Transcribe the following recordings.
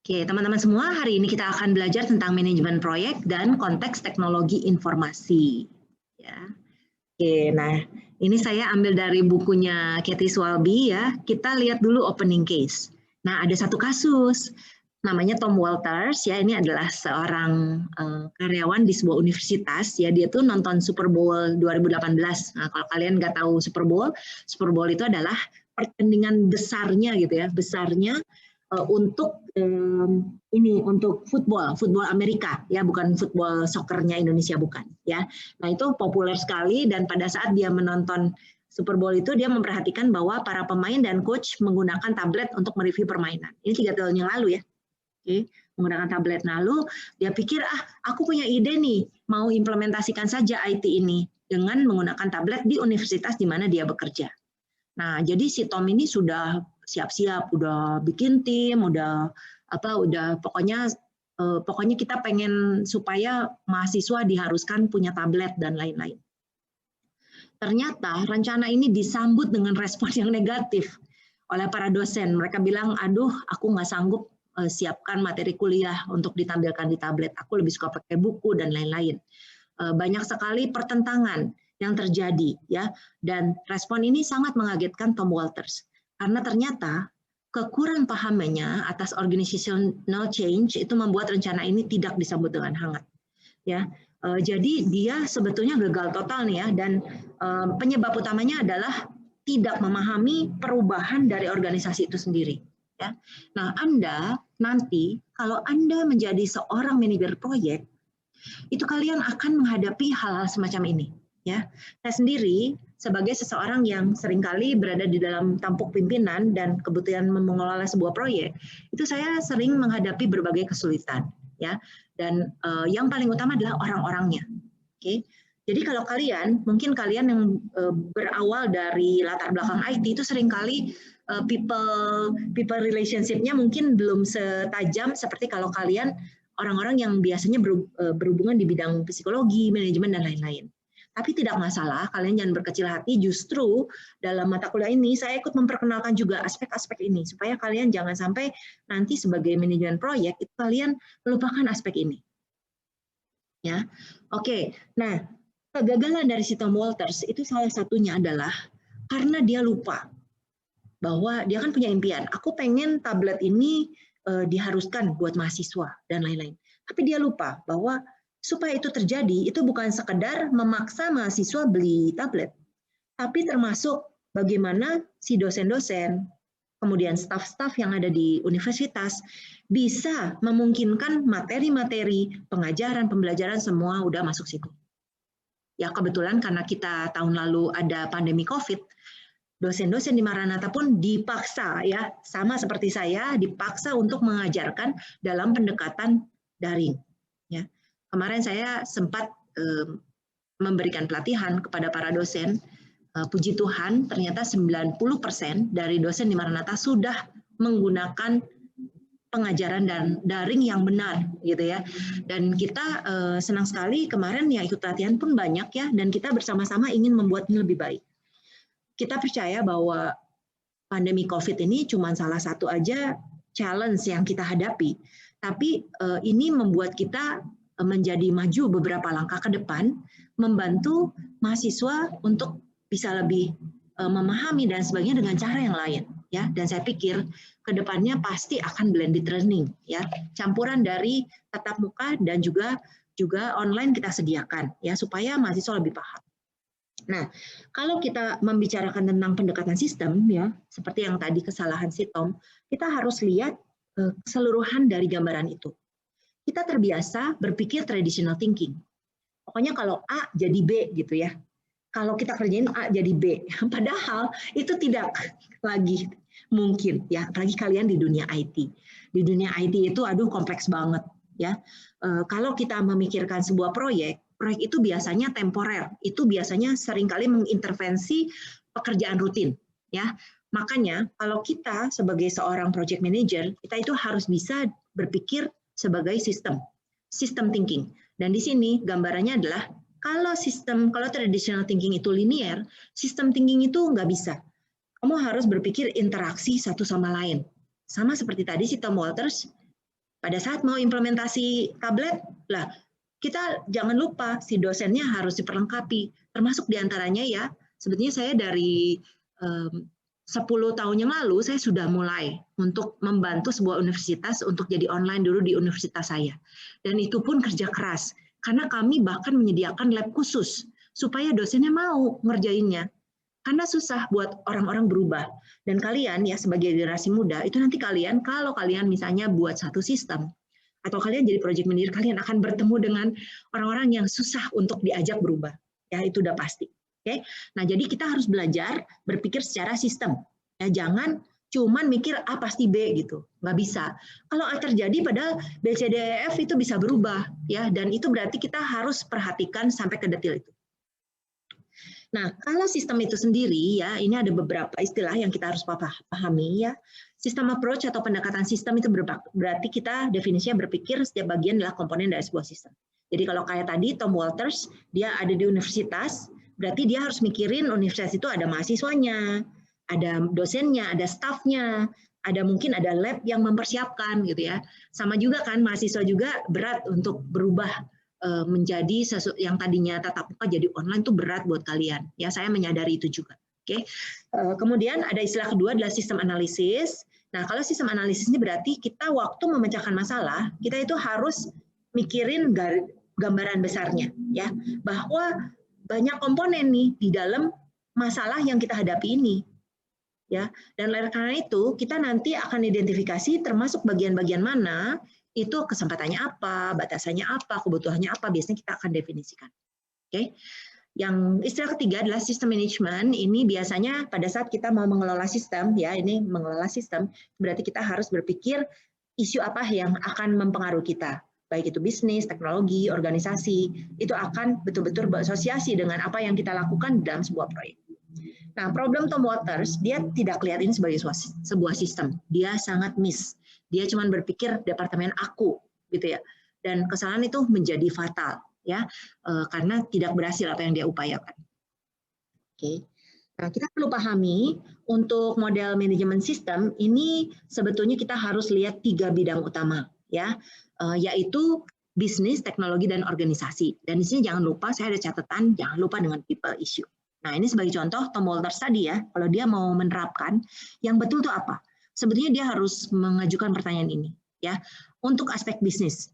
Oke, teman-teman semua, hari ini kita akan belajar tentang manajemen proyek dan konteks teknologi informasi. Ya. Oke, nah ini saya ambil dari bukunya Kathy Swalby ya. Kita lihat dulu opening case. Nah, ada satu kasus namanya Tom Walters ya. Ini adalah seorang karyawan di sebuah universitas ya. Dia tuh nonton Super Bowl 2018. Nah, kalau kalian nggak tahu Super Bowl itu adalah pertandingan besarnya gitu ya, besarnya untuk untuk football Amerika ya, bukan football soccernya Indonesia, bukan ya. Nah, itu populer sekali, dan pada saat dia menonton Super Bowl itu dia memperhatikan bahwa para pemain dan coach menggunakan tablet untuk mereview permainan. Ini 3 tahun yang lalu ya. Oke, menggunakan tablet. Lalu dia pikir, aku punya ide nih, mau implementasikan saja IT ini dengan menggunakan tablet di universitas di mana dia bekerja. Nah, jadi si Tom ini sudah siap-siap, udah bikin tim, pokoknya kita pengen supaya mahasiswa diharuskan punya tablet dan lain-lain. Ternyata rencana ini disambut dengan respon yang negatif oleh para dosen. Mereka bilang, aduh, aku nggak sanggup siapkan materi kuliah untuk ditampilkan di tablet. Aku lebih suka pakai buku dan lain-lain. Banyak sekali pertentangan yang terjadi ya, dan respon ini sangat mengagetkan Tom Walters karena ternyata kekurang pahamannya atas organizational change itu membuat rencana ini tidak disambut dengan hangat ya. Jadi dia sebetulnya gagal total nih ya, dan penyebab utamanya adalah tidak memahami perubahan dari organisasi itu sendiri ya. Nah, Anda nanti kalau Anda menjadi seorang manajer proyek, itu kalian akan menghadapi hal-hal semacam ini ya. Saya sendiri sebagai seseorang yang seringkali berada di dalam tampuk pimpinan dan kebutuhan mengelola sebuah proyek, itu saya sering menghadapi berbagai kesulitan ya, dan yang paling utama adalah orang-orangnya. Oke. Jadi kalau mungkin kalian yang berawal dari latar belakang IT itu seringkali people relationship-nya mungkin belum setajam seperti kalau kalian orang-orang yang biasanya berhubungan di bidang psikologi, manajemen, dan lain-lain. Tapi tidak masalah, kalian jangan berkecil hati, justru dalam mata kuliah ini saya ikut memperkenalkan juga aspek-aspek ini, supaya kalian jangan sampai nanti sebagai manajemen proyek, itu kalian melupakan aspek ini. Ya, oke. Nah, kegagalan dari si Tom Walters itu salah satunya adalah karena dia lupa bahwa dia kan punya impian, aku pengen tablet ini diharuskan buat mahasiswa dan lain-lain. Tapi dia lupa bahwa supaya itu terjadi, itu bukan sekedar memaksa mahasiswa beli tablet, tapi termasuk bagaimana si dosen-dosen, kemudian staf-staf yang ada di universitas, bisa memungkinkan materi-materi, pengajaran, pembelajaran, semua udah masuk situ. Ya, kebetulan karena kita tahun lalu ada pandemi COVID, dosen-dosen di Maranatha pun dipaksa ya, sama seperti saya, dipaksa untuk mengajarkan dalam pendekatan daring. Ya. Kemarin saya sempat memberikan pelatihan kepada para dosen. Puji Tuhan, ternyata 90% dari dosen di Maranatha sudah menggunakan pengajaran dan daring yang benar, gitu ya. Dan kita senang sekali kemarin yang ikut pelatihan pun banyak ya, dan kita bersama-sama ingin membuatnya lebih baik. Kita percaya bahwa pandemi COVID ini cuma salah satu aja challenge yang kita hadapi, tapi ini membuat kita menjadi maju beberapa langkah ke depan, membantu mahasiswa untuk bisa lebih memahami dan sebagainya dengan cara yang lain ya. Dan saya pikir ke depannya pasti akan blended learning ya, campuran dari tatap muka dan juga online kita sediakan ya, supaya mahasiswa lebih paham. Nah, kalau kita membicarakan tentang pendekatan sistem ya, seperti yang tadi kesalahan si Tom, kita harus lihat keseluruhan dari gambaran itu. Kita terbiasa berpikir traditional thinking. Pokoknya kalau A jadi B gitu ya. Kalau kita kerjain A jadi B. Padahal itu tidak lagi mungkin ya, apalagi kalian di dunia IT. Di dunia IT itu kompleks banget ya. Kalau kita memikirkan sebuah proyek itu biasanya temporer. Itu biasanya seringkali mengintervensi pekerjaan rutin ya. Makanya kalau kita sebagai seorang project manager, kita itu harus bisa berpikir sebagai sistem thinking. Dan di sini gambarannya adalah kalau traditional thinking itu linear, sistem thinking itu nggak bisa. Kamu harus berpikir interaksi satu sama lain. Sama seperti tadi si Tom Walters, Pada saat mau implementasi tablet, lah kita jangan lupa si dosennya harus diperlengkapi, termasuk diantaranya ya, sebetulnya saya dari 10 tahun yang lalu saya sudah mulai untuk membantu sebuah universitas untuk jadi online dulu di universitas saya. Dan itu pun kerja keras, karena kami bahkan menyediakan lab khusus supaya dosennya mau ngerjainnya. Karena susah buat orang-orang berubah. Dan kalian ya sebagai generasi muda, itu nanti kalian, kalau kalian misalnya buat satu sistem, atau kalian jadi project manager, kalian akan bertemu dengan orang-orang yang susah untuk diajak berubah. Ya, itu udah pasti. Oke? Nah, jadi kita harus belajar berpikir secara sistem. Ya, jangan cuman mikir A pasti B gitu. Nggak bisa. Kalau A terjadi padahal B, C, D, E, F itu bisa berubah. Ya, dan itu berarti kita harus perhatikan sampai ke detail itu. Nah, kalau sistem itu sendiri ya, ini ada beberapa istilah yang kita harus pahami ya. Sistem approach atau pendekatan sistem itu berarti kita definisinya berpikir setiap bagian adalah komponen dari sebuah sistem. Jadi kalau kayak tadi Tom Walters, dia ada di universitas, berarti dia harus mikirin universitas itu ada mahasiswanya, ada dosennya, ada stafnya, mungkin ada lab yang mempersiapkan gitu ya. Sama juga kan mahasiswa juga berat untuk berubah menjadi yang tadinya tatap muka jadi online tuh berat buat kalian. Ya, saya menyadari itu juga. Oke. Kemudian ada istilah kedua adalah sistem analisis. Nah, kalau sistem analisis ini berarti kita waktu memecahkan masalah, kita itu harus mikirin gambaran besarnya, ya, bahwa banyak komponen nih di dalam masalah yang kita hadapi ini. Ya, dan karena itu kita nanti akan identifikasi termasuk bagian-bagian mana itu kesempatannya apa, batasannya apa, kebutuhannya apa, biasanya kita akan definisikan. Oke. Yang istilah ketiga adalah sistem manajemen. Ini biasanya pada saat kita mau mengelola sistem, ya, ini mengelola sistem, berarti kita harus berpikir isu apa yang akan mempengaruhi kita. Baik itu bisnis, teknologi, organisasi, itu akan betul-betul berasosiasi dengan apa yang kita lakukan dalam sebuah proyek. Nah, problem Tom Walters, dia tidak lihat ini sebagai sebuah sistem. Dia sangat miss. Dia cuma berpikir departemen aku, gitu ya. Dan kesalahan itu menjadi fatal, ya, karena tidak berhasil apa yang dia upayakan. Oke. Nah, kita perlu pahami untuk model manajemen sistem ini sebetulnya kita harus lihat 3 bidang utama, ya, yaitu bisnis, teknologi, dan organisasi. Dan di sini jangan lupa, saya ada catatan, jangan lupa dengan people issue. Nah, ini sebagai contoh Tom Walters tadi ya, kalau dia mau menerapkan yang betul itu apa? Sebetulnya dia harus mengajukan pertanyaan ini, ya. Untuk aspek bisnis,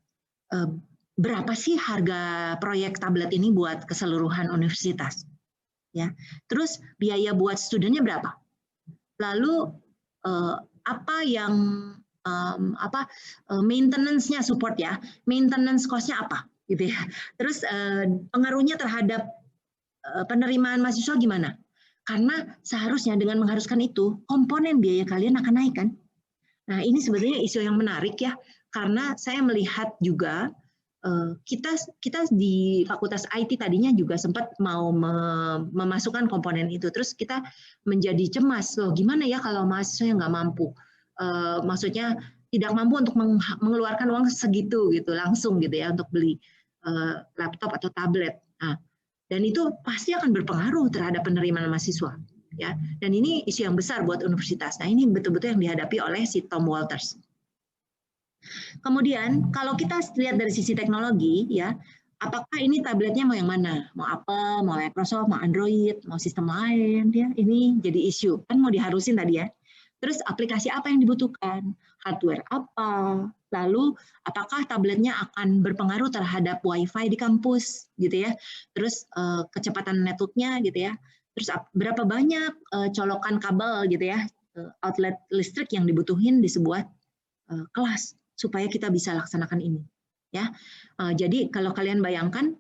berapa sih harga proyek tablet ini buat keseluruhan universitas? Ya. Terus biaya buat studennya berapa? Lalu apa yang maintenance-nya support ya, maintenance cost-nya apa? Gitu ya. Terus pengaruhnya terhadap penerimaan mahasiswa gimana? Karena seharusnya dengan mengharuskan itu, komponen biaya kalian akan naik kan? Nah, ini sebetulnya isu yang menarik ya, karena saya melihat juga kita di Fakultas IT tadinya juga sempat mau memasukkan komponen itu, terus kita menjadi cemas, loh gimana ya kalau mahasiswa yang nggak mampu, maksudnya tidak mampu untuk mengeluarkan uang segitu gitu langsung gitu ya untuk beli laptop atau tablet. Nah, dan itu pasti akan berpengaruh terhadap penerimaan mahasiswa, ya. Dan ini isu yang besar buat universitas. Nah, ini betul-betul yang dihadapi oleh si Tom Walters. Kemudian, kalau kita lihat dari sisi teknologi, ya, apakah ini tabletnya mau yang mana? Mau Apple, mau Microsoft, mau Android, mau sistem lain, ya? Ini jadi isu. Kan mau diharusin tadi ya. Terus aplikasi apa yang dibutuhkan? Hardware apa? Lalu apakah tabletnya akan berpengaruh terhadap WiFi di kampus, gitu ya? Terus kecepatan networknya, gitu ya? Terus berapa banyak colokan kabel, gitu ya? Outlet listrik yang dibutuhin di sebuah kelas supaya kita bisa laksanakan ini, ya. Jadi kalau kalian bayangkan,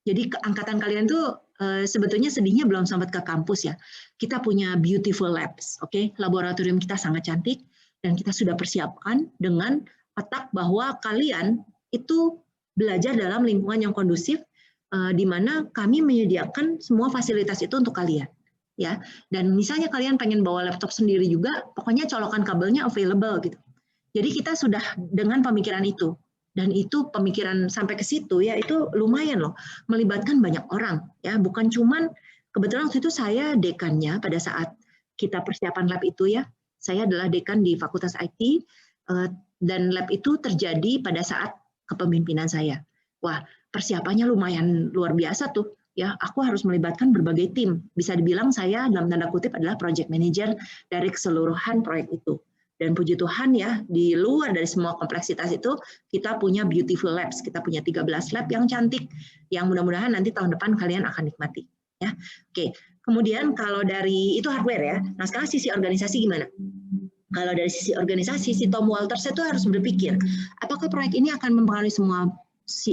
jadi angkatan kalian tuh sebetulnya sedihnya belum sempat ke kampus ya. Kita punya beautiful labs, oke? Laboratorium kita sangat cantik dan kita sudah persiapkan dengan otak bahwa kalian itu belajar dalam lingkungan yang kondusif, di mana kami menyediakan semua fasilitas itu untuk kalian, ya. Dan misalnya kalian pengen bawa laptop sendiri juga, pokoknya colokan kabelnya available gitu. Jadi kita sudah dengan pemikiran itu. Dan itu pemikiran sampai ke situ ya itu lumayan loh, melibatkan banyak orang ya, bukan cuman kebetulan waktu itu saya dekannya pada saat kita persiapan lab itu ya, saya adalah dekan di Fakultas IT, Dan lab itu terjadi pada saat kepemimpinan saya. Wah, persiapannya lumayan luar biasa tuh. Ya, aku harus melibatkan berbagai tim. Bisa dibilang saya dalam tanda kutip adalah project manager dari keseluruhan proyek itu. Dan puji Tuhan ya, di luar dari semua kompleksitas itu, kita punya beautiful labs. Kita punya 13 lab yang cantik, yang mudah-mudahan nanti tahun depan kalian akan nikmati. Ya, oke. Kemudian kalau dari, itu hardware ya. Nah, sekarang sisi organisasi gimana? Kalau dari sisi organisasi, si Tom Walters itu harus berpikir, apakah proyek ini akan mempengaruhi semua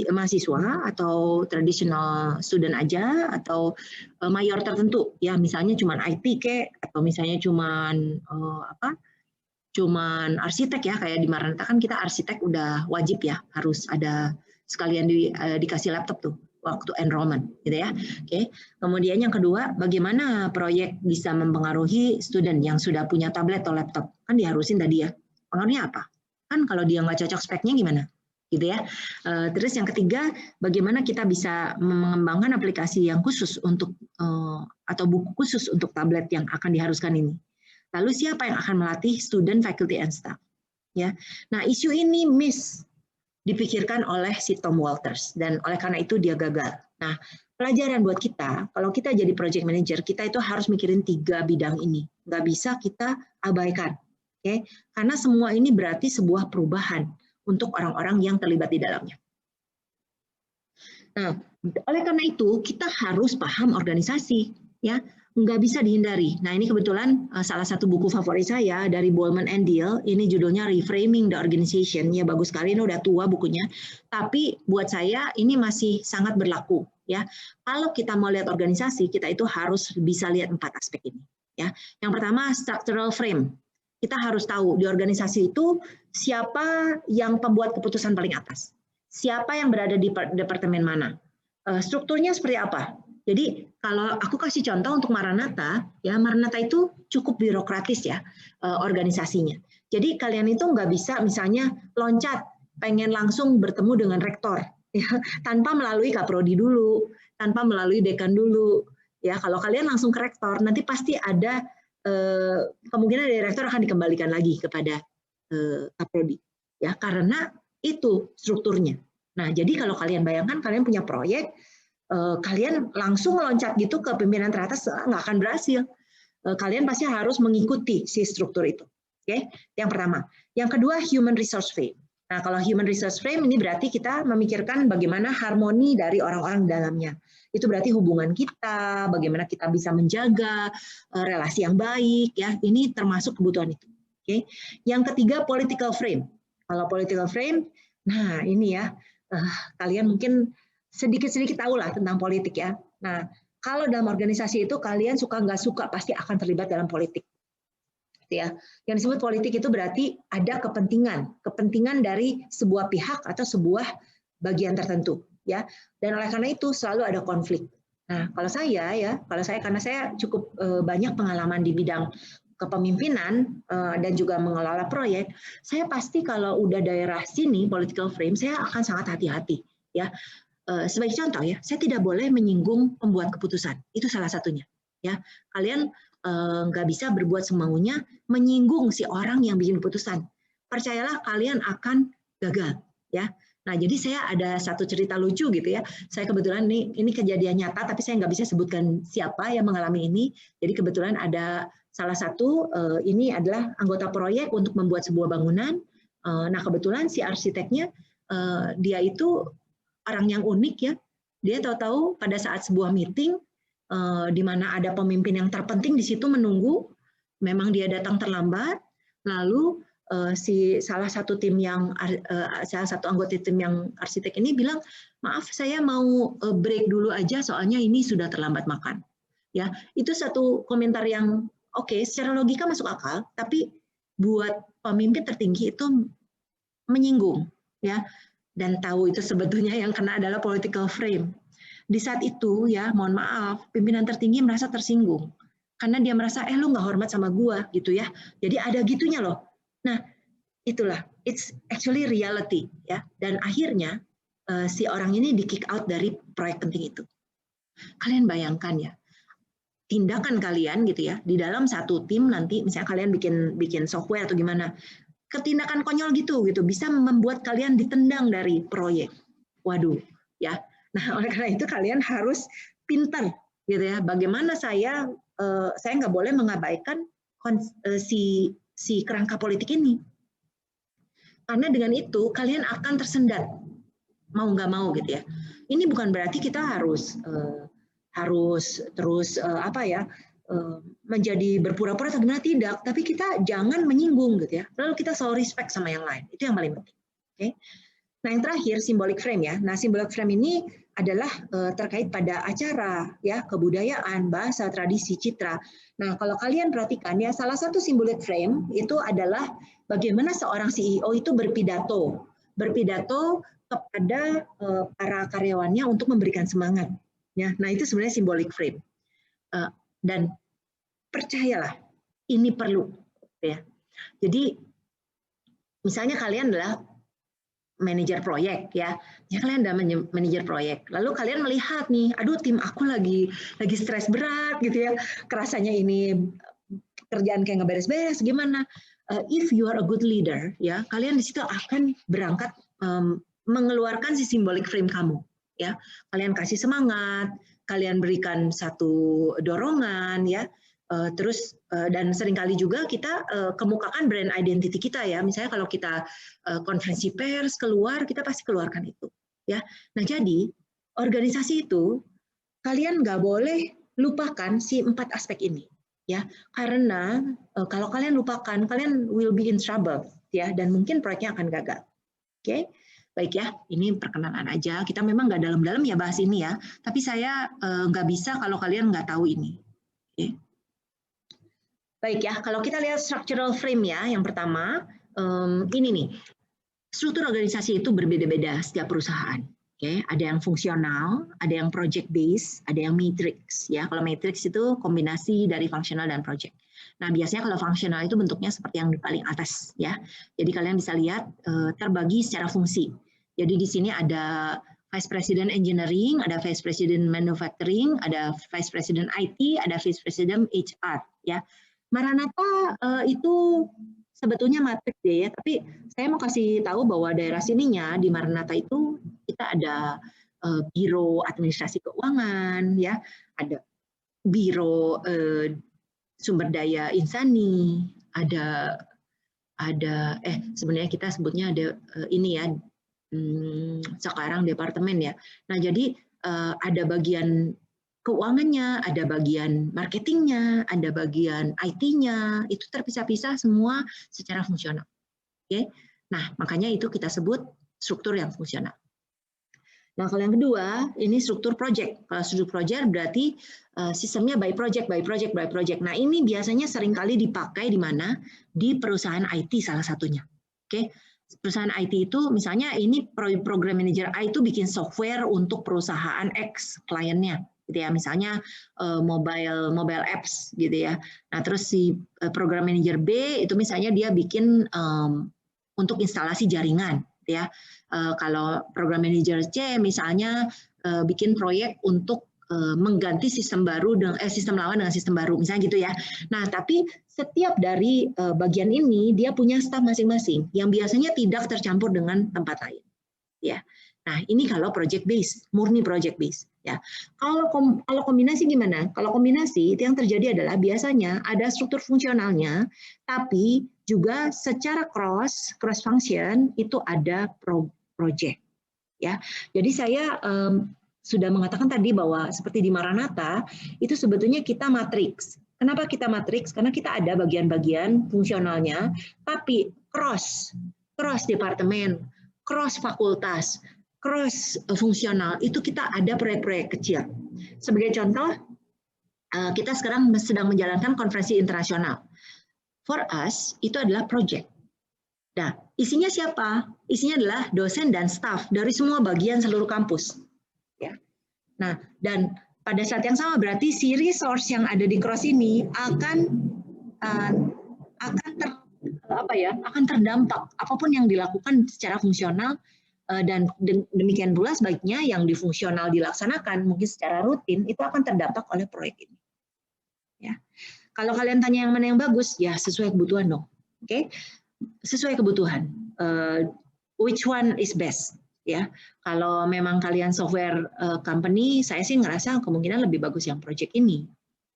mahasiswa atau traditional student aja atau mayor tertentu ya, misalnya cuman IT kek, atau misalnya cuman cuman arsitek ya, kayak di Maranatha kan kita arsitek udah wajib ya, harus ada sekalian dikasih laptop tuh waktu enrollment gitu ya. Oke. Kemudian yang kedua, bagaimana proyek bisa mempengaruhi student yang sudah punya tablet atau laptop, kan diharusin tadi ya, pengaruhnya apa, kan kalau dia nggak cocok speknya gimana gitu ya. Terus yang ketiga, bagaimana kita bisa mengembangkan aplikasi yang khusus untuk atau buku khusus untuk tablet yang akan diharuskan ini. Lalu siapa yang akan melatih student, faculty, and staff? Ya, nah isu ini dipikirkan oleh si Tom Walters dan oleh karena itu dia gagal. Nah, pelajaran buat kita, kalau kita jadi project manager, kita itu harus mikirin 3 bidang ini. Nggak bisa kita abaikan, oke? Karena semua ini berarti sebuah perubahan untuk orang-orang yang terlibat di dalamnya. Nah, oleh karena itu kita harus paham organisasi, ya, nggak bisa dihindari. Nah, ini kebetulan salah satu buku favorit saya dari Bollman and Deal, ini judulnya Reframing the Organization, ya bagus sekali, ini udah tua bukunya, tapi buat saya ini masih sangat berlaku, ya. Kalau kita mau lihat organisasi, kita itu harus bisa lihat 4 aspek ini, ya. Yang pertama structural frame. Kita harus tahu di organisasi itu siapa yang pembuat keputusan paling atas, siapa yang berada di departemen mana, strukturnya seperti apa. Jadi kalau aku kasih contoh untuk Maranatha, ya Maranatha itu cukup birokratis ya organisasinya. Jadi kalian itu nggak bisa misalnya loncat pengen langsung bertemu dengan rektor, ya, tanpa melalui kaprodi dulu, tanpa melalui dekan dulu. Ya kalau kalian langsung ke rektor, nanti pasti ada kemungkinan direktur akan dikembalikan lagi kepada kaprodi, ya karena itu strukturnya. Nah jadi kalau kalian bayangkan kalian punya proyek, kalian langsung meloncat gitu ke pimpinan teratas nggak akan berhasil. Kalian pasti harus mengikuti si struktur itu. Oke, yang pertama. Yang kedua human resource frame. Nah kalau human resource frame ini berarti kita memikirkan bagaimana harmoni dari orang-orang di dalamnya. Itu berarti hubungan kita, bagaimana kita bisa menjaga relasi yang baik, ya. Ini termasuk kebutuhan itu. Oke. Yang ketiga political frame. Kalau political frame, nah ini ya, kalian mungkin sedikit-sedikit tahu lah tentang politik ya. Nah kalau dalam organisasi itu kalian suka nggak suka pasti akan terlibat dalam politik. Ya, yang disebut politik itu berarti ada kepentingan dari sebuah pihak atau sebuah bagian tertentu, ya. Dan oleh karena itu selalu ada konflik. Nah, kalau saya karena saya cukup banyak pengalaman di bidang kepemimpinan dan juga mengelola proyek, saya pasti kalau udah daerah sini political frame saya akan sangat hati-hati, ya. Sebagai contoh ya, saya tidak boleh menyinggung pembuat keputusan. Itu salah satunya, ya. Kalian nggak bisa berbuat semaunya menyinggung si orang yang bikin keputusan. Percayalah kalian akan gagal, ya. Nah, jadi saya ada satu cerita lucu gitu ya. Saya kebetulan ini kejadian nyata, tapi saya nggak bisa sebutkan siapa yang mengalami ini. Jadi kebetulan ada salah satu ini adalah anggota proyek untuk membuat sebuah bangunan. Nah, kebetulan si arsiteknya dia itu orang yang unik ya. Dia tahu-tahu pada saat sebuah meeting di mana ada pemimpin yang terpenting di situ menunggu, memang dia datang terlambat, lalu salah satu anggota tim yang arsitek ini bilang, maaf saya mau break dulu aja soalnya ini sudah terlambat makan. Ya, itu satu komentar yang oke, secara logika masuk akal, tapi buat pemimpin tertinggi itu menyinggung, ya. Dan tahu itu sebetulnya yang kena adalah political frame. Di saat itu ya, mohon maaf, pimpinan tertinggi merasa tersinggung karena dia merasa lu nggak hormat sama gua gitu ya. Jadi ada gitunya loh. Nah, itulah it's actually reality ya. Dan akhirnya si orang ini di kick out dari proyek penting itu. Kalian bayangkan ya, tindakan kalian gitu ya di dalam satu tim nanti misalnya kalian bikin software atau gimana, ketindakan konyol gitu bisa membuat kalian ditendang dari proyek. Waduh, ya. Nah, oleh karena itu kalian harus pintar gitu ya. Bagaimana saya nggak boleh mengabaikan si kerangka politik ini. Karena dengan itu kalian akan tersendat mau nggak mau gitu ya. Ini bukan berarti kita harus terus menjadi berpura-pura atau gimana, tidak, tapi kita jangan menyinggung gitu ya. Lalu kita selalu respect sama yang lain. Itu yang paling penting. Oke. Nah, yang terakhir symbolic frame ya. Nah, symbolic frame ini adalah terkait pada acara ya, kebudayaan, bahasa, tradisi, citra. Nah, kalau kalian perhatikan ya, salah satu symbolic frame itu adalah bagaimana seorang CEO itu berpidato kepada para karyawannya untuk memberikan semangat. Ya, nah itu sebenarnya symbolic frame. Dan percayalah, ini perlu. Ya. Jadi, misalnya kalian adalah manajer proyek, ya kalian adalah manajer proyek. Lalu kalian melihat nih, aduh tim aku lagi stres berat gitu ya. Kerasanya ini kerjaan kayak nggak beres-beres. Gimana? If you are a good leader, ya kalian di situ akan berangkat mengeluarkan si symbolic frame kamu, ya. Kalian kasih semangat, kalian berikan satu dorongan, ya. Terus dan seringkali juga kita kemukakan brand identity kita ya. Misalnya kalau kita konferensi pers keluar, kita pasti keluarkan itu, ya. Nah jadi organisasi itu kalian nggak boleh lupakan si 4 aspek ini, ya. Karena kalau kalian lupakan, kalian will be in trouble, ya. Dan mungkin proyeknya akan gagal. Oke. Baik ya, ini perkenalan aja. Kita memang nggak dalam-dalam ya bahas ini ya, tapi saya nggak bisa kalau kalian nggak tahu ini. Oke. Baik ya, kalau kita lihat structural frame ya, yang pertama, ini nih, struktur organisasi itu berbeda-beda setiap perusahaan. Oke, ada yang fungsional, ada yang project based, ada yang matrix. Ya, kalau matrix itu kombinasi dari fungsional dan project. Nah, biasanya kalau fungsional itu bentuknya seperti yang di paling atas, ya. Jadi kalian bisa lihat terbagi secara fungsi. Jadi di sini ada Vice President Engineering, ada Vice President Manufacturing, ada Vice President IT, ada Vice President HR, ya. Maranatha itu sebetulnya matriks ya, tapi saya mau kasih tahu bahwa daerah sininya di Maranatha itu kita ada Biro Administrasi Keuangan, ya, ada Biro Sumber Daya Insani, ada sebenarnya kita sebutnya ada ini ya. Sekarang departemen ya. Nah, jadi ada bagian keuangannya, ada bagian marketingnya, ada bagian IT-nya, itu terpisah-pisah semua secara fungsional. Oke. Nah, makanya itu kita sebut struktur yang fungsional. Nah, kalau yang kedua, ini struktur project. Kalau struktur project berarti sistemnya by project, by project, by project. Nah, ini biasanya seringkali dipakai di mana? Di perusahaan IT salah satunya. Oke. Perusahaan IT itu misalnya ini program manager A itu bikin software untuk perusahaan X kliennya gitu ya, misalnya mobile apps gitu ya. Nah, terus si program manager B itu misalnya dia bikin untuk instalasi jaringan gitu ya. Kalau program manager C misalnya bikin proyek untuk mengganti sistem baru dengan sistem lawan dengan sistem baru misalnya gitu ya. Nah, tapi setiap dari bagian ini dia punya staf masing-masing yang biasanya tidak tercampur dengan tempat lain. Ya. Nah, ini kalau project base, murni project base ya. Kalau kombinasi gimana? Kalau kombinasi itu yang terjadi adalah biasanya ada struktur fungsionalnya tapi juga secara cross function itu ada project ya. Jadi saya sudah mengatakan tadi bahwa seperti di Maranatha itu sebetulnya kita matriks. Kenapa kita matriks? Karena kita ada bagian-bagian fungsionalnya, tapi cross departemen, cross fakultas, cross fungsional itu kita ada proyek-proyek kecil. Sebagai contoh, kita sekarang sedang menjalankan konferensi internasional. For us itu adalah project. Nah, isinya siapa? Isinya adalah dosen dan staf dari semua bagian seluruh kampus. Ya. Nah, dan pada saat yang sama berarti si resource yang ada di cross ini akan terdampak apapun yang dilakukan secara fungsional dan demikian pula sebaiknya yang di fungsional dilaksanakan mungkin secara rutin itu akan terdampak oleh proyek ini. Ya. Kalau kalian tanya yang mana yang bagus, ya sesuai kebutuhan dong. Oke. sesuai kebutuhan. Which one is best? Ya, kalau memang kalian software company, saya sih ngerasa kemungkinan lebih bagus yang project ini,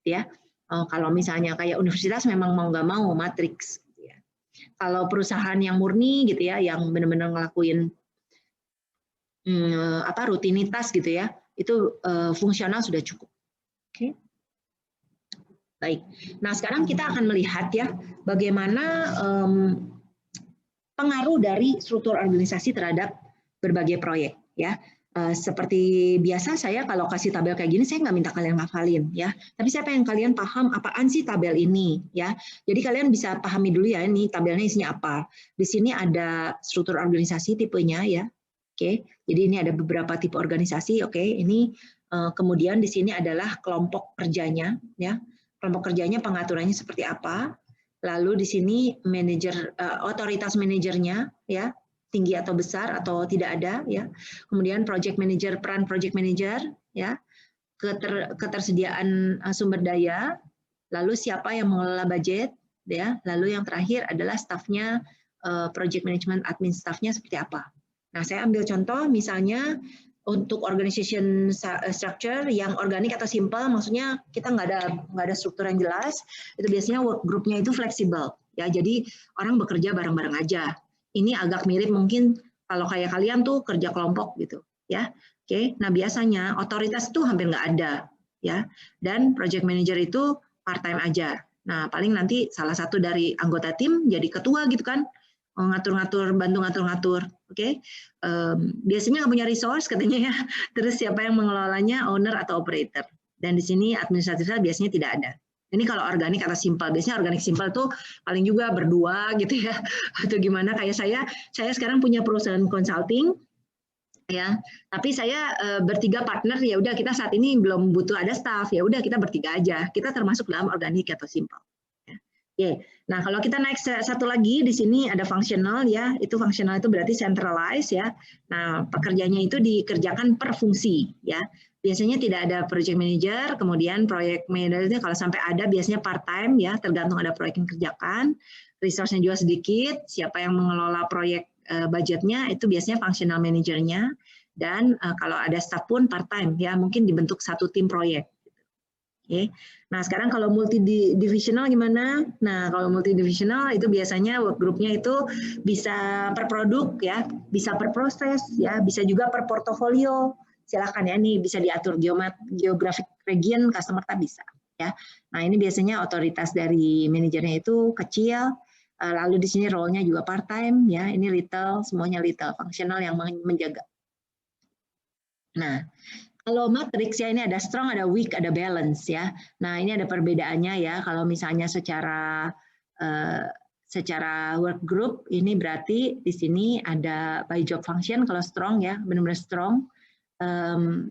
ya. Kalau misalnya kayak universitas memang mau nggak mau matriks. Ya. Kalau perusahaan yang murni gitu ya, yang benar-benar ngelakuin rutinitas gitu ya, itu fungsional sudah cukup. Oke. Baik. Nah sekarang kita akan melihat ya bagaimana pengaruh dari struktur organisasi terhadap berbagai proyek ya. Seperti biasa saya kalau kasih tabel kayak gini saya nggak minta kalian ngafalin ya, tapi saya pengen kalian paham apaan sih tabel ini ya. Jadi kalian bisa pahami dulu ya ini tabelnya isinya apa. Di sini ada struktur organisasi tipenya ya. Oke, jadi ini ada beberapa tipe organisasi. Oke, ini kemudian di sini adalah kelompok kerjanya ya. Kelompok kerjanya pengaturannya seperti apa. Lalu di sini manajer otoritas manajernya ya. Tinggi atau besar atau tidak ada ya. Kemudian project manager, peran project manager ya. Ketersediaan sumber daya, lalu siapa yang mengelola budget ya. Lalu yang terakhir adalah stafnya, project management admin staffnya seperti apa. Nah, saya ambil contoh misalnya untuk organization structure yang organik atau simple, maksudnya kita nggak ada struktur yang jelas, itu biasanya work group-nya itu fleksibel ya. Jadi orang bekerja bareng-bareng aja. Ini agak mirip mungkin kalau kayak kalian tuh kerja kelompok gitu ya. Oke, nah biasanya otoritas itu hampir nggak ada ya. Dan project manager itu part time aja. Nah paling nanti salah satu dari anggota tim jadi ketua gitu kan, ngatur-ngatur, bantu ngatur-ngatur. Oke, biasanya nggak punya resource katanya ya. Terus siapa yang mengelolanya, owner atau operator. Dan di sini administratifnya biasanya tidak ada. Ini kalau organik atau simpel, biasanya organik simpel tuh paling juga berdua gitu ya, atau gimana. Kayak saya sekarang punya perusahaan consulting, ya. Tapi saya bertiga partner, ya udah kita saat ini belum butuh ada staff, ya udah kita bertiga aja. Kita termasuk dalam organik atau simpel. Oke. Nah kalau kita naik satu lagi di sini ada fungsional ya, itu fungsional itu berarti centralized ya. Nah pekerjaannya itu dikerjakan per fungsi ya. Biasanya tidak ada project manager, kemudian project manager kalau sampai ada biasanya part time ya, tergantung ada proyek yang dikerjakan, resource-nya juga sedikit, siapa yang mengelola proyek budgetnya itu biasanya functional manajernya, dan kalau ada staff pun part time ya, mungkin dibentuk satu tim proyek. Oke. Nah sekarang kalau multidivisional gimana? Nah kalau multidivisional itu biasanya work group-nya itu bisa per produk ya, bisa per proses ya, bisa juga per portofolio. Silakan ya, ini bisa diatur geographic region, customer tab bisa ya. Nah ini biasanya otoritas dari manajernya itu kecil, lalu di sini role-nya juga part time ya. Ini retail, semuanya retail, fungsional yang menjaga. Nah kalau matriks ya ini ada strong, ada weak, ada balance ya. Nah ini ada perbedaannya ya. Kalau misalnya secara work group ini berarti di sini ada by job function kalau strong ya, benar-benar strong.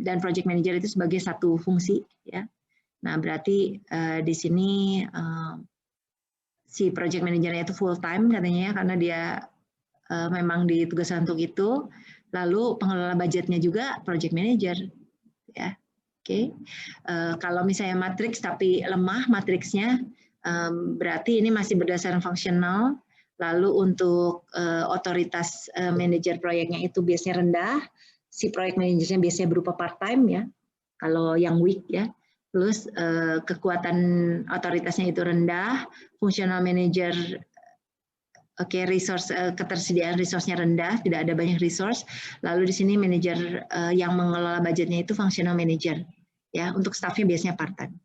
Dan project manager itu sebagai satu fungsi ya. Nah berarti di sini si project manajernya itu full time katanya ya, karena dia memang ditugaskan untuk itu. Lalu pengelola budgetnya juga project manager ya. Oke. Kalau misalnya matriks tapi lemah matriksnya, berarti ini masih berdasarkan fungsional. Lalu untuk otoritas manajer proyeknya itu biasanya rendah. Si proyek manajernya biasanya berupa part time ya, kalau yang weak ya. Terus kekuatan otoritasnya itu rendah, fungsional manager resource ketersediaan resource-nya rendah, tidak ada banyak resource. Lalu di sini manajer yang mengelola budgetnya itu functional manager ya, untuk staffnya biasanya part time.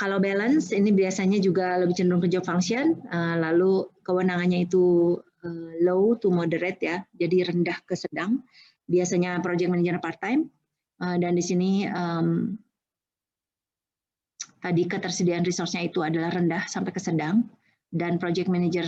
Kalau balance ini biasanya juga lebih cenderung ke job function, lalu kewenangannya itu low to moderate ya, jadi rendah ke sedang. Biasanya project manager part time, dan di sini tadi ketersediaan resource-nya itu adalah rendah sampai ke sedang, dan project manager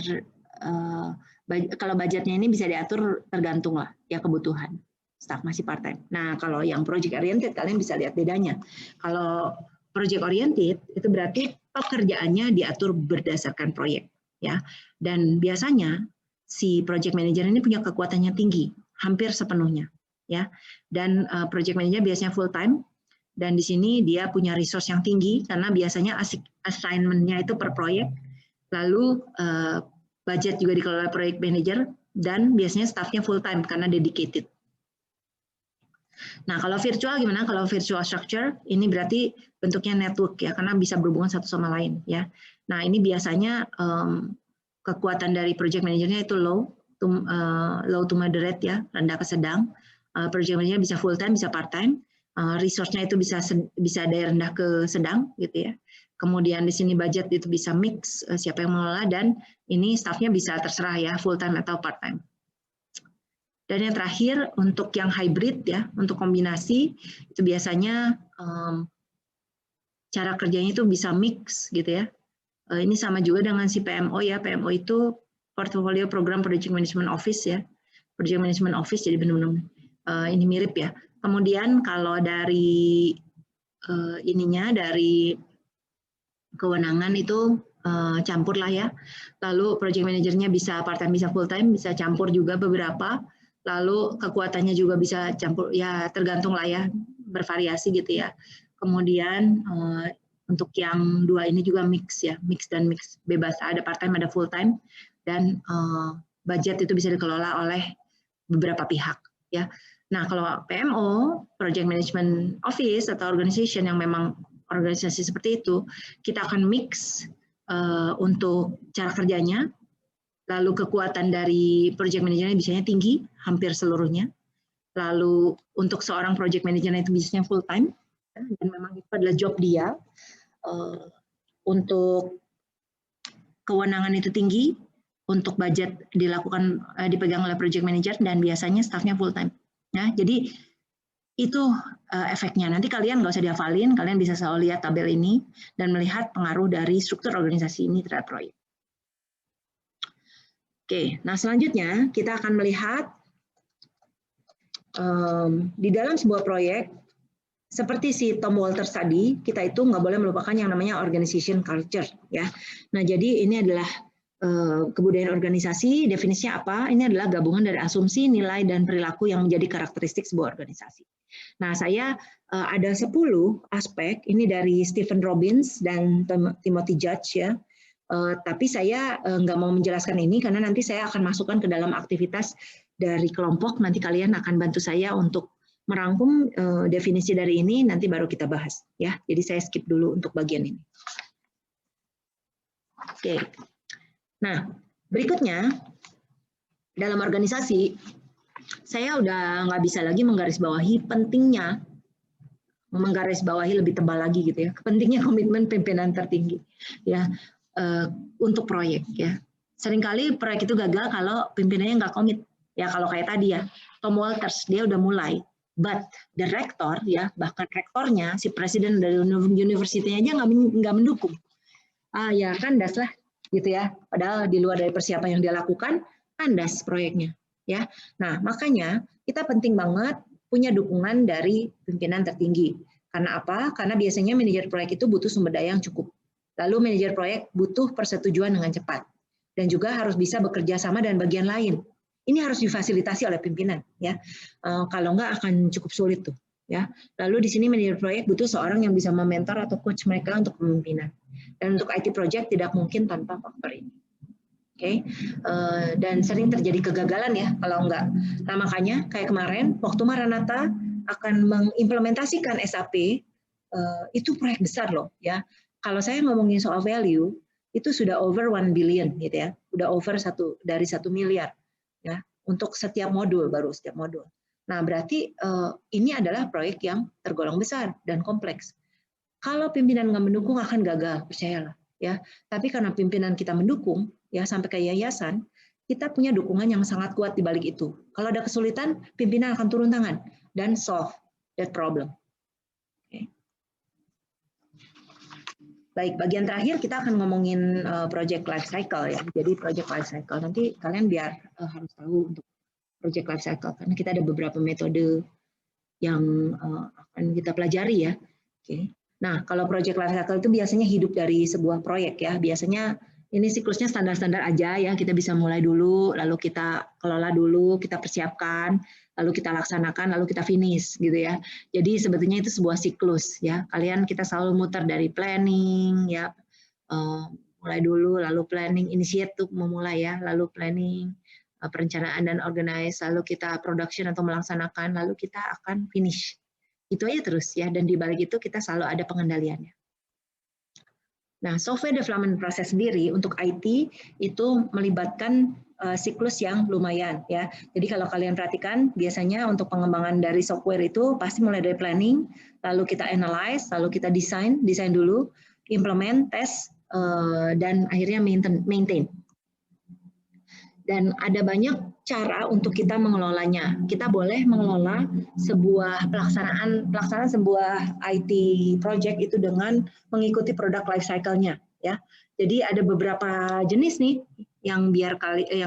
kalau budgetnya ini bisa diatur tergantung lah ya kebutuhan, staff masih part time. Nah kalau yang project oriented kalian bisa lihat bedanya. Kalau project oriented itu berarti pekerjaannya diatur berdasarkan proyek ya, dan biasanya si project manager ini punya kekuatannya tinggi, hampir sepenuhnya ya. Dan project manager biasanya full time, dan di sini dia punya resource yang tinggi karena biasanya assignment-nya itu per proyek. Lalu budget juga dikelola project manager, dan biasanya staffnya full time karena dedicated. Nah, kalau virtual gimana? Kalau virtual structure ini berarti bentuknya network ya, karena bisa berhubungan satu sama lain ya. Nah, ini biasanya kekuatan dari project manajernya itu low to moderate ya, rendah ke sedang. Project manager bisa full time, bisa part time. Resource-nya itu bisa dari rendah ke sedang gitu ya. Kemudian di sini budget itu bisa mix, siapa yang mengelola, dan ini staffnya bisa terserah ya, full time atau part time. Dan yang terakhir untuk yang hybrid ya, untuk kombinasi itu biasanya cara kerjanya itu bisa mix gitu ya. Ini sama juga dengan si PMO ya. PMO itu Portfolio Program Project Management Office ya. Project Management Office, jadi benar-benar ini mirip ya. Kemudian kalau dari dari kewenangan itu campur lah ya. Lalu project manajernya bisa part time, bisa full time, bisa campur juga beberapa. Lalu kekuatannya juga bisa campur, ya tergantung lah ya, bervariasi gitu ya. Kemudian untuk yang dua ini juga mix ya, mix dan mix bebas, ada part time, ada full time, dan budget itu bisa dikelola oleh beberapa pihak ya. Nah kalau PMO, Project Management Office atau organization yang memang organisasi seperti itu, kita akan mix untuk cara kerjanya. Lalu kekuatan dari project manajernya biasanya tinggi, hampir seluruhnya. Lalu untuk seorang project manajernya itu biasanya full time, dan memang itu adalah job dia. Untuk kewenangan itu tinggi, untuk budget dipegang oleh project manager, dan biasanya staffnya full time. Nah, jadi itu efeknya. Nanti kalian nggak usah dihafalin, kalian bisa selalu lihat tabel ini dan melihat pengaruh dari struktur organisasi ini terhadap proyek. Oke, nah selanjutnya kita akan melihat di dalam sebuah proyek, seperti si Tom Walters tadi, kita itu nggak boleh melupakan yang namanya organization culture ya. Nah jadi ini adalah kebudayaan organisasi, definisinya apa? Ini adalah gabungan dari asumsi, nilai, dan perilaku yang menjadi karakteristik sebuah organisasi. Nah saya ada 10 aspek, ini dari Stephen Robbins dan Timothy Judge ya. Tapi saya nggak mau menjelaskan ini karena nanti saya akan masukkan ke dalam aktivitas dari kelompok. Nanti kalian akan bantu saya untuk merangkum definisi dari ini, nanti baru kita bahas ya. Jadi saya skip dulu untuk bagian ini. Oke. Nah berikutnya dalam organisasi saya udah nggak bisa lagi menggarisbawahi pentingnya, menggarisbawahi lebih tebal lagi gitu ya, pentingnya komitmen pimpinan tertinggi ya. Untuk proyek ya. Seringkali proyek itu gagal kalau pimpinannya nggak komit. Ya kalau kayak tadi ya, Tom Walters dia udah mulai, but the rector ya, bahkan rektornya, si presiden dari universitinya aja nggak mendukung. Ya kandas lah gitu ya. Padahal di luar dari persiapan yang dia lakukan, kandas proyeknya ya. Nah makanya kita penting banget punya dukungan dari pimpinan tertinggi. Karena apa? Karena biasanya manajer proyek itu butuh sumber daya yang cukup. Lalu manajer proyek butuh persetujuan dengan cepat dan juga harus bisa bekerja sama dengan bagian lain. Ini harus difasilitasi oleh pimpinan ya. Kalau enggak akan cukup sulit tuh ya. Lalu di sini manajer proyek butuh seorang yang bisa mementor atau coach mereka untuk kepemimpinan. Dan untuk IT project tidak mungkin tanpa faktor ini. Oke. Dan sering terjadi kegagalan ya kalau enggak. Nah makanya kayak kemarin waktu Maranatha akan mengimplementasikan SAP, itu proyek besar loh ya. Kalau saya ngomongin soal value, itu sudah over 1 billion gitu ya, udah over dari 1 miliar ya untuk setiap modul, baru setiap modul. Nah berarti ini adalah proyek yang tergolong besar dan kompleks. Kalau pimpinan nggak mendukung akan gagal, percayalah ya. Tapi karena pimpinan kita mendukung ya sampai ke yayasan, kita punya dukungan yang sangat kuat di balik itu. Kalau ada kesulitan, pimpinan akan turun tangan dan solve that problem. Baik, bagian terakhir kita akan ngomongin project life cycle ya. Jadi project life cycle nanti kalian biar harus tahu untuk project life cycle karena kita ada beberapa metode yang akan kita pelajari ya. Oke. Nah, kalau project life cycle itu biasanya hidup dari sebuah proyek ya. Biasanya ini siklusnya standar-standar aja ya. Kita bisa mulai dulu, lalu kita kelola dulu, kita persiapkan, lalu kita laksanakan, lalu kita finish gitu ya. Jadi sebetulnya itu sebuah siklus ya. Kita selalu muter dari planning ya, mulai dulu, lalu planning, initiate tuh memulai ya, lalu planning, perencanaan dan organize, lalu kita production atau melaksanakan, lalu kita akan finish. Itu aja terus ya, dan di balik itu kita selalu ada pengendaliannya. Nah, software development proses sendiri untuk IT itu melibatkan siklus yang lumayan ya. Jadi kalau kalian perhatikan, biasanya untuk pengembangan dari software itu pasti mulai dari planning, lalu kita analyze, lalu kita design dulu, implement, test, dan akhirnya maintain. Dan ada banyak cara untuk kita mengelolanya. Kita boleh mengelola sebuah pelaksanaan sebuah IT project itu dengan mengikuti product life cycle-nya ya. Jadi ada beberapa jenis nih yang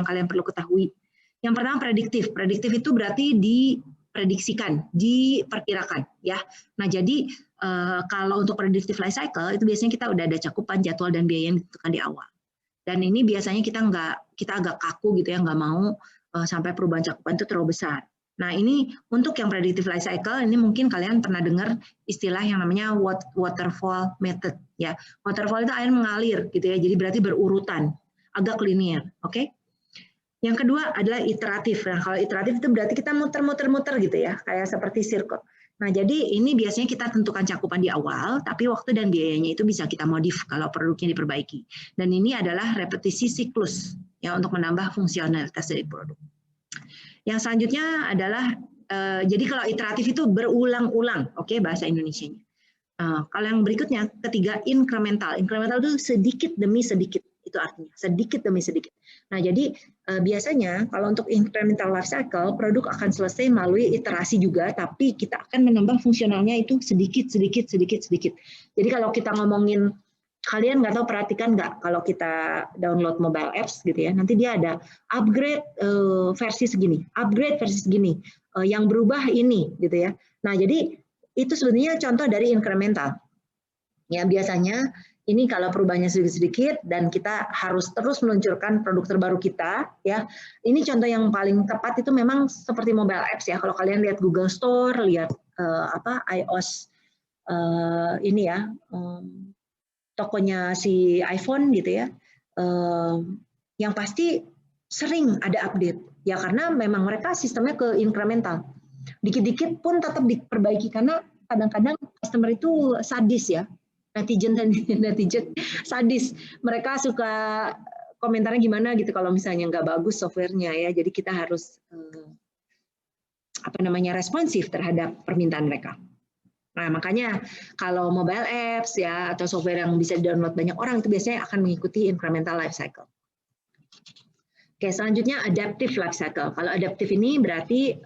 kalian perlu ketahui. Yang pertama prediktif. Prediktif itu berarti diprediksikan, diperkirakan ya. Nah, jadi kalau untuk predictive life cycle itu biasanya kita udah ada cakupan jadwal dan biaya yang ditentukan di awal. Dan ini biasanya kita agak kaku gitu ya, nggak mau sampai perubahan cakupan itu terlalu besar. Nah, ini untuk yang predictive life cycle, ini mungkin kalian pernah dengar istilah yang namanya waterfall method ya. Waterfall itu air mengalir gitu ya, jadi berarti berurutan, agak linear, oke? Yang kedua adalah iteratif. Nah, kalau iteratif itu berarti kita muter-muter gitu ya, kayak seperti circle. Nah, jadi ini biasanya kita tentukan cakupan di awal, tapi waktu dan biayanya itu bisa kita modif kalau produknya diperbaiki. Dan ini adalah repetisi siklus ya untuk menambah fungsionalitas dari produk. Yang selanjutnya adalah jadi kalau iteratif itu berulang-ulang, oke, bahasa Indonesianya. Kalau yang berikutnya, ketiga incremental. Incremental itu sedikit demi sedikit. Itu artinya sedikit demi sedikit. Nah, jadi biasanya kalau untuk incremental life cycle, produk akan selesai melalui iterasi juga, tapi kita akan menambah fungsionalnya itu sedikit. Jadi kalau kita ngomongin, kalian nggak tahu perhatikan nggak kalau kita download mobile apps gitu ya, nanti dia ada upgrade versi segini, upgrade versi segini, yang berubah ini gitu ya. Nah, jadi itu sebenarnya contoh dari incremental. Ya, biasanya ini kalau perubahannya sedikit-sedikit dan kita harus terus meluncurkan produk terbaru kita ya. Ini contoh yang paling tepat itu memang seperti mobile apps ya. Kalau kalian lihat Google Store, lihat iOS ini ya, tokonya si iPhone gitu ya. Yang pasti sering ada update ya, karena memang mereka sistemnya ke incremental. Dikit-dikit pun tetap diperbaiki karena kadang-kadang customer itu sadis ya. Netizen sadis, mereka suka komentarnya gimana gitu kalau misalnya nggak bagus softwarenya ya, jadi kita harus responsif terhadap permintaan mereka. Nah, makanya kalau mobile apps ya atau software yang bisa di-download banyak orang itu biasanya akan mengikuti incremental life cycle. Oke, selanjutnya adaptive life cycle. Kalau adaptive ini berarti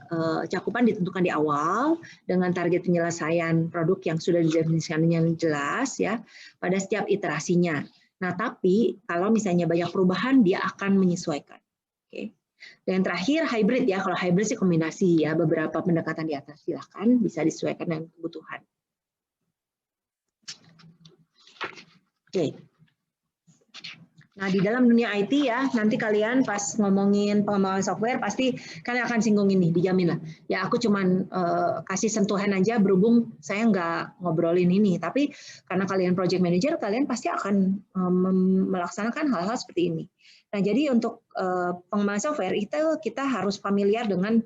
cakupan ditentukan di awal dengan target penyelesaian produk yang sudah didefinisikan yang jelas ya pada setiap iterasinya. Nah, tapi kalau misalnya banyak perubahan dia akan menyesuaikan. Oke. Dan terakhir hybrid ya. Kalau hybrid sih kombinasi ya, beberapa pendekatan di atas silakan bisa disesuaikan dengan kebutuhan. Oke. Nah, di dalam dunia IT ya, nanti kalian pas ngomongin pengembangan software, pasti kalian akan singgung ini, dijamin lah. Ya, aku cuman kasih sentuhan aja, berhubung saya nggak ngobrolin ini. Tapi karena kalian project manager, kalian pasti akan melaksanakan hal-hal seperti ini. Nah, jadi untuk pengembangan software, itu kita harus familiar dengan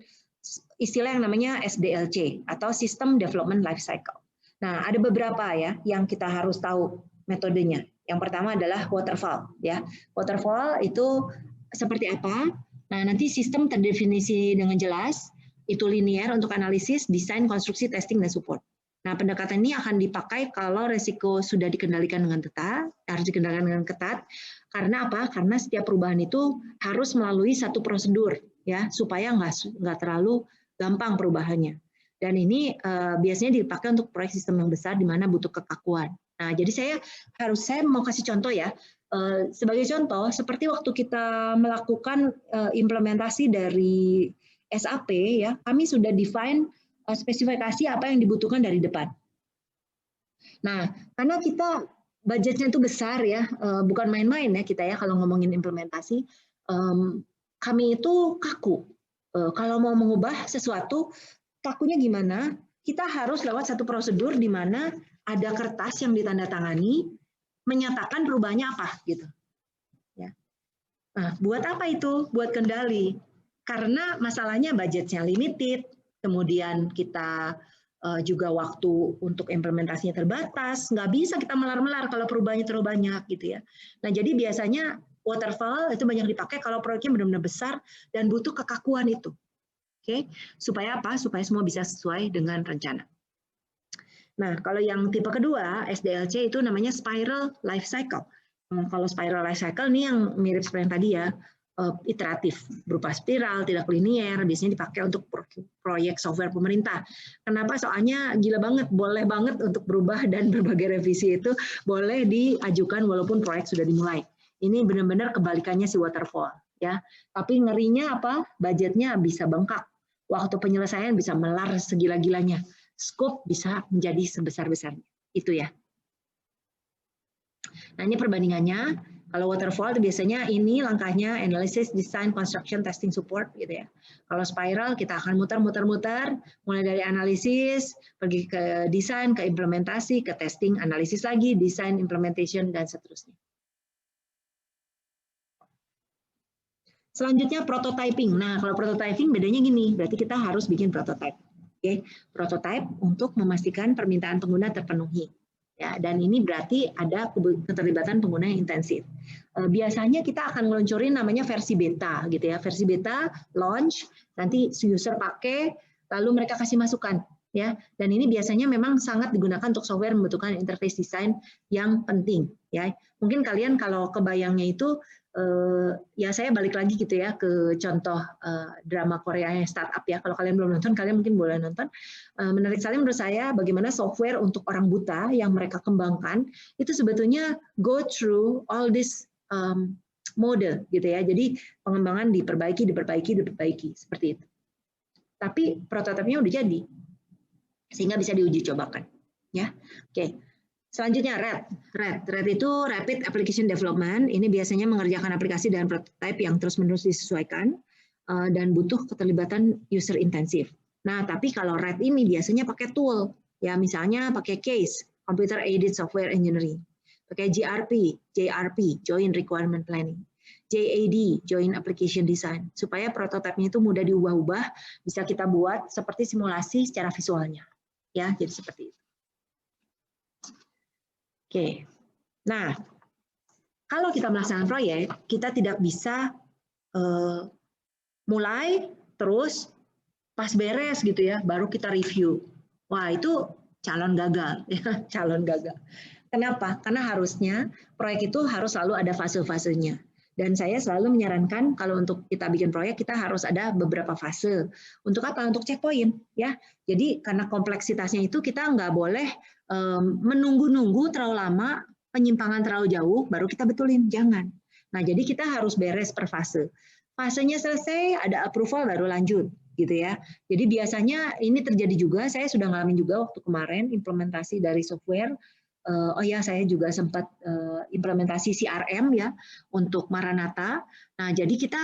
istilah yang namanya SDLC, atau System Development Life Cycle. Nah, ada beberapa ya, yang kita harus tahu metodenya. Yang pertama adalah waterfall ya. Waterfall itu seperti apa? Nah, nanti sistem terdefinisi dengan jelas, itu linear untuk analisis, desain, konstruksi, testing, dan support. Nah, pendekatan ini akan dipakai kalau resiko sudah dikendalikan dengan ketat, harus dikendalikan dengan ketat. Karena apa? Karena setiap perubahan itu harus melalui satu prosedur ya, supaya nggak terlalu gampang perubahannya. Dan ini biasanya dipakai untuk proyek sistem yang besar di mana butuh kekakuan. Nah, jadi saya mau kasih contoh ya. Sebagai contoh, seperti waktu kita melakukan implementasi dari SAP ya, kami sudah define spesifikasi apa yang dibutuhkan dari depan. Nah, karena kita budgetnya itu besar ya, bukan main-main ya kita ya kalau ngomongin implementasi, kami itu kaku. Kalau mau mengubah sesuatu, kakunya gimana? Kita harus lewat satu prosedur di mana ada kertas yang ditandatangani, menyatakan perubahannya apa gitu. Ya. Nah, buat apa itu? Buat kendali. Karena masalahnya budgetnya limited, kemudian kita juga waktu untuk implementasinya terbatas, nggak bisa kita melar-melar kalau perubahannya terlalu banyak gitu ya. Nah jadi biasanya waterfall itu banyak dipakai kalau proyeknya benar-benar besar dan butuh kekakuan itu, oke? Supaya apa? Supaya semua bisa sesuai dengan rencana. Nah kalau yang tipe kedua SDLC itu namanya spiral life cycle. Kalau spiral life cycle ini yang mirip seperti yang tadi ya. Iteratif, berupa spiral, tidak linier, biasanya dipakai untuk proyek software pemerintah. Kenapa? Soalnya gila banget, boleh banget untuk berubah dan berbagai revisi itu boleh diajukan walaupun proyek sudah dimulai. Ini benar-benar kebalikannya si waterfall, ya. Tapi ngerinya apa? Budgetnya bisa bengkak, waktu penyelesaian bisa melar segila-gilanya, scope bisa menjadi sebesar-besarnya. Itu ya. Nah ini perbandingannya. Kalau waterfall itu biasanya ini langkahnya analysis, design, construction, testing, support gitu ya. Kalau spiral kita akan muter-muter-muter mulai dari analisis, pergi ke desain, ke implementasi, ke testing, analisis lagi, desain, implementation dan seterusnya. Selanjutnya prototyping. Nah, kalau prototyping bedanya gini, berarti kita harus bikin prototype. Oke, prototype untuk memastikan permintaan pengguna terpenuhi. Ya, dan ini berarti ada keterlibatan pengguna yang intensif. Biasanya kita akan meluncurin namanya versi beta gitu ya. Versi beta launch, nanti user pakai, lalu mereka kasih masukan ya. Dan ini biasanya memang sangat digunakan untuk software membutuhkan interface design yang penting ya. Mungkin kalian kalau kebayangnya itu ya saya balik lagi gitu ya ke contoh drama Korea yang startup ya. Kalau kalian belum nonton, kalian mungkin boleh nonton. Menarik sekali menurut saya bagaimana software untuk orang buta yang mereka kembangkan itu sebetulnya go through all this mode gitu ya. Jadi pengembangan diperbaiki seperti itu. Tapi prototipenya udah jadi sehingga bisa diuji cobakan ya. Oke. Selanjutnya RAD itu Rapid Application Development. Ini biasanya mengerjakan aplikasi dan prototype yang terus-menerus disesuaikan dan butuh keterlibatan user intensif. Nah, tapi kalau RAD ini biasanya pakai tool, ya misalnya pakai CASE, Computer Aided Software Engineering, pakai JRP, Joint Requirement Planning, JAD, Joint Application Design, supaya prototipenya itu mudah diubah-ubah, bisa kita buat seperti simulasi secara visualnya, ya, jadi seperti itu. Oke, nah kalau kita melaksanakan proyek, kita tidak bisa mulai terus pas beres gitu ya, baru kita review. Wah itu calon gagal, ya calon gagal. Kenapa? Karena harusnya proyek itu harus selalu ada fase-fasenya. Dan saya selalu menyarankan kalau untuk kita bikin proyek kita harus ada beberapa fase. Untuk apa? Untuk checkpoint ya. Jadi karena kompleksitasnya itu kita nggak boleh menunggu-nunggu terlalu lama, penyimpangan terlalu jauh, baru kita betulin. Jangan. Nah jadi kita harus beres per fase. Fasenya selesai, ada approval baru lanjut gitu ya. Jadi biasanya ini terjadi juga. Saya sudah ngalamin juga waktu kemarin implementasi dari software. Oh ya, saya juga sempat implementasi CRM ya untuk Maranatha. Nah, jadi kita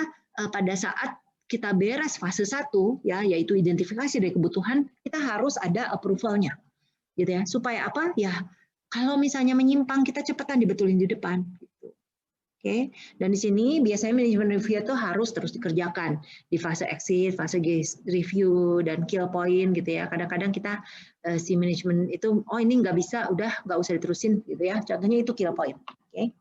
pada saat kita beres fase 1 ya, yaitu identifikasi dari kebutuhan, kita harus ada approval-nya, gitu ya. Supaya apa? Ya, kalau misalnya menyimpang kita cepetan dibetulin di depan. Gitu. Oke, dan di sini biasanya manajemen review itu harus terus dikerjakan di fase exit, fase review dan kill point gitu ya. Kadang-kadang kita si manajemen itu oh ini nggak bisa, udah nggak usah diterusin gitu ya. Contohnya itu kill point. Oke.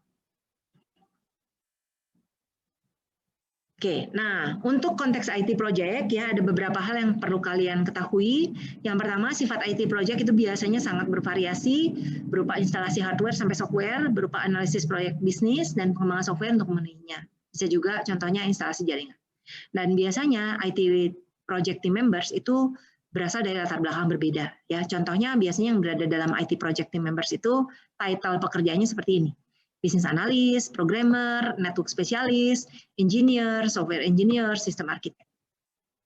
Oke, nah untuk konteks IT project ya ada beberapa hal yang perlu kalian ketahui. Yang pertama sifat IT project itu biasanya sangat bervariasi berupa instalasi hardware sampai software, berupa analisis proyek bisnis dan pengembangan software untuk memenuhinya. Bisa juga contohnya instalasi jaringan. Dan biasanya IT project team members itu berasal dari latar belakang berbeda. Ya, contohnya biasanya yang berada dalam IT project team members itu title pekerjaannya seperti ini. Business analyst, programmer, network specialist, engineer, software engineer, sistem arsitek.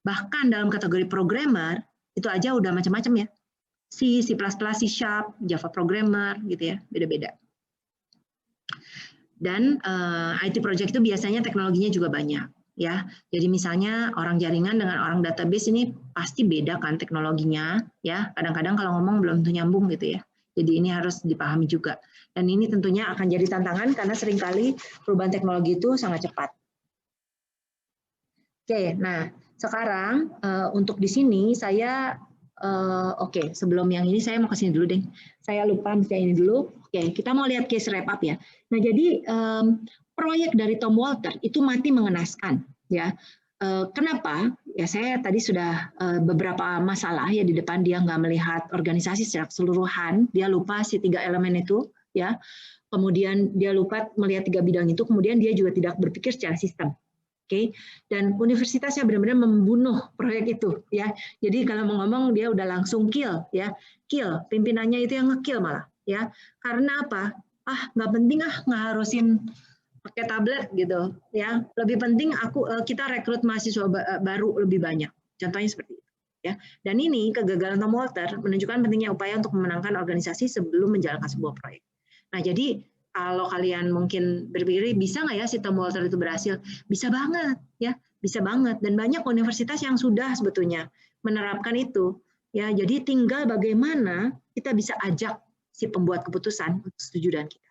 Bahkan dalam kategori programmer, itu aja udah macam-macam ya. C++, C#, Java programmer, gitu ya, beda-beda. Dan IT project itu biasanya teknologinya juga banyak. Ya, jadi misalnya orang jaringan dengan orang database ini pasti beda kan teknologinya. Ya, kadang-kadang kalau ngomong belum tentu nyambung gitu ya. Jadi ini harus dipahami juga. Dan ini tentunya akan jadi tantangan karena seringkali perubahan teknologi itu sangat cepat. Oke, nah sekarang untuk di sini saya oke, sebelum yang ini saya mau ke sini dulu deh. Saya lupa misalnya ini dulu. Oke, kita mau lihat case wrap up ya. Nah, jadi proyek dari Tom Walter itu mati mengenaskan ya. Kenapa? Ya saya tadi sudah beberapa masalah ya di depan, dia nggak melihat organisasi secara keseluruhan, dia lupa si 3 elemen itu ya. Kemudian dia lupa melihat 3 bidang itu, kemudian dia juga tidak berpikir secara sistem. Oke, dan universitasnya benar-benar membunuh proyek itu ya. Jadi kalau mau ngomong dia udah langsung kill ya, kill, pimpinannya itu yang ngekill malah ya. Karena apa? Nggak penting ngarusin pakai tablet gitu ya. Lebih penting kita rekrut mahasiswa baru lebih banyak. Contohnya seperti itu ya. Dan ini kegagalan Tom Walter menunjukkan pentingnya upaya untuk memenangkan organisasi sebelum menjalankan sebuah proyek. Nah, jadi kalau kalian mungkin berpikir bisa nggak ya si Tom Walter itu berhasil? Bisa banget ya, bisa banget. Dan banyak universitas yang sudah sebetulnya menerapkan itu ya. Jadi tinggal bagaimana kita bisa ajak si pembuat keputusan untuk setuju dengan kita.